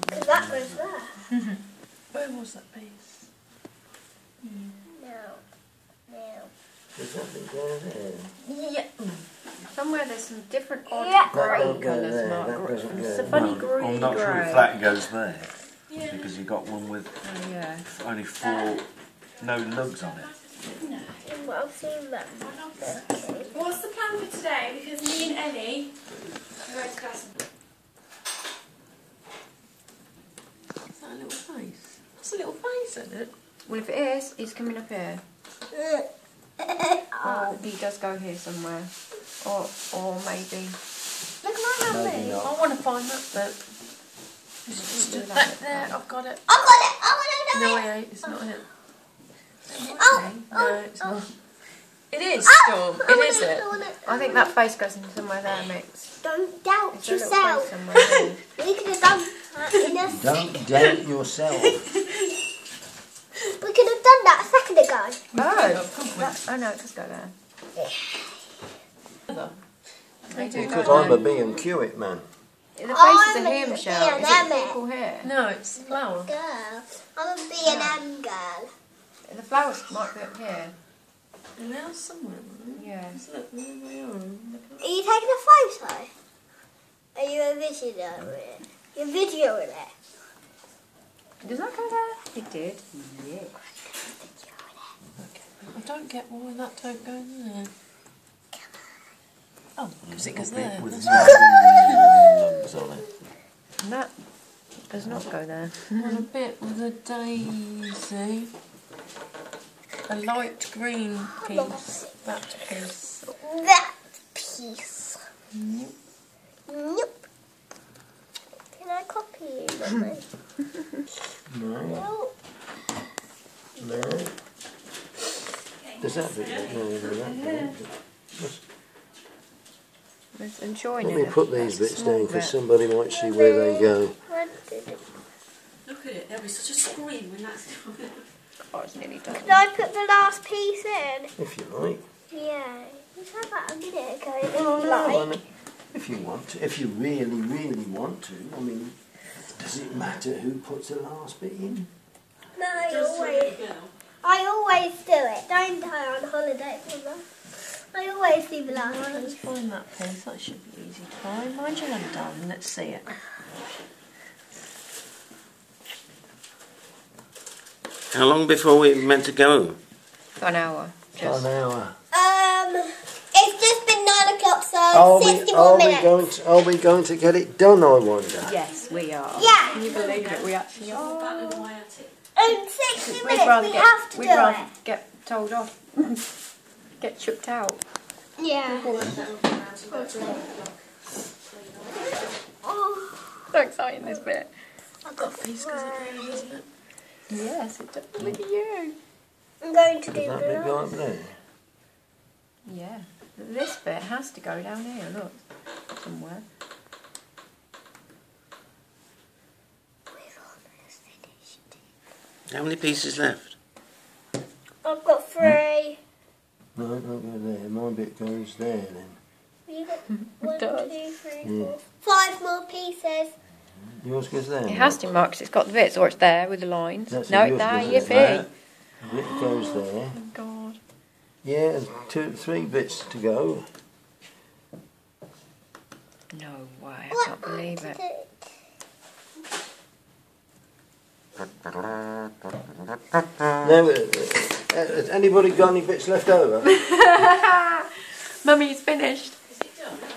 Because that goes there. Where was that piece? No. There's nothing down there. Yeah. Somewhere there's some different odd Yeah. grey That don't go colours, there, Mark. that doesn't It's go a funny there. grey I'm not sure grey. if that goes there. Yeah. Because you got one with Oh, yeah. only 4, no lugs on it. Well, I've seen that. What's the plan for today? Because me and Ellie are going to class. Is that a little face? That's a little face, isn't it? Well, if it is, he's coming up here. Or he does go here somewhere. Or maybe... Look at my Maybe mummy. not. I want to find that bit. do that Back bit. there, I've got it. I got it! I want to No, know I ain't. It's not it. Oh, No, it's not. It is, Oh, Storm. It is it. I think that face goes in somewhere there, Mix. Don't doubt It's a little face yourself. somewhere there. We could have done that in a Don't doubt yourself. We could have done that a second ago. Oh no, it does go there. They do Because go I'm a there. B&Q it man. The faces I'm are here, a Michelle. Is B&M it people here? No, it's the flower. Girl, I'm a B&M girl. The flowers might be up here. And they're somewhere. Yeah. Let's look where they are. Are you taking a photo? Are you a video with it? You're videoing it. Does that go there? It did. Yeah. I don't get why that don't go there. Oh, because it goes there. With That's no lugs on it. And that does not go there. one a bit with a daisy. A light green piece. That piece. That piece. Nope. Nope. Can I copy you, Mummy? No, No. no. Does that bit go over that bit? It's enjoying Let it. me put these That's a bits small down because bit. somebody might see where they go. What did it? Look at it, there'll be such a scream when that's done. Oh, it's nearly done. Did I put the last piece in? If you like. Yeah. You said that a minute ago. Well, It no, I like. mean, if you want to, if you really, really want to, I mean, does it matter who puts the last bit in? No, I always do it. Don't I on holiday, Mama? I always do the last Right, let's piece. find that piece. That should be easy to find. Mind your own, darling. Let's see it. How long before we're meant to go? An hour. Just. An hour. It's just been 9 o'clock, so 60 more minutes. Are we going to get it done, I wonder? Yes, we are. Yeah. Can you believe it? We actually are. In 60 We'd minutes, rather we have to we'd do it. rather get told off. Get chucked out. Yeah. Oh, So exciting, this bit. I've got Piece goes up there, doesn't it? Yes, it does. Look at you. I'm going to do Does that bit go up the there? Yeah. This bit has to go down here, look. Somewhere. How many pieces left? I've got 3. No, it won't go there. My bit goes there then. You got 1, 2, does. 3, Yeah. 4, 5 more pieces. Yours goes there. It has to, Mark, 'cause it's got the bits, or it's there with the lines. That's No, it, it's yours there, goes yippee. A bit goes there. Oh, God. Yeah, and 2, 3 bits to go. No way, I can't believe it. Now, has anybody got any bits left over? Mummy, it's finished.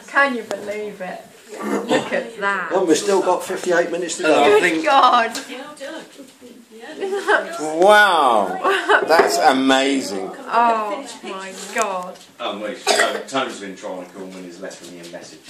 Can you believe it? Look at that. Well, we've still got 58 minutes to go. Good God. Wow, that's amazing. Oh, my God. Tone's been trying to call me and he's left me a message.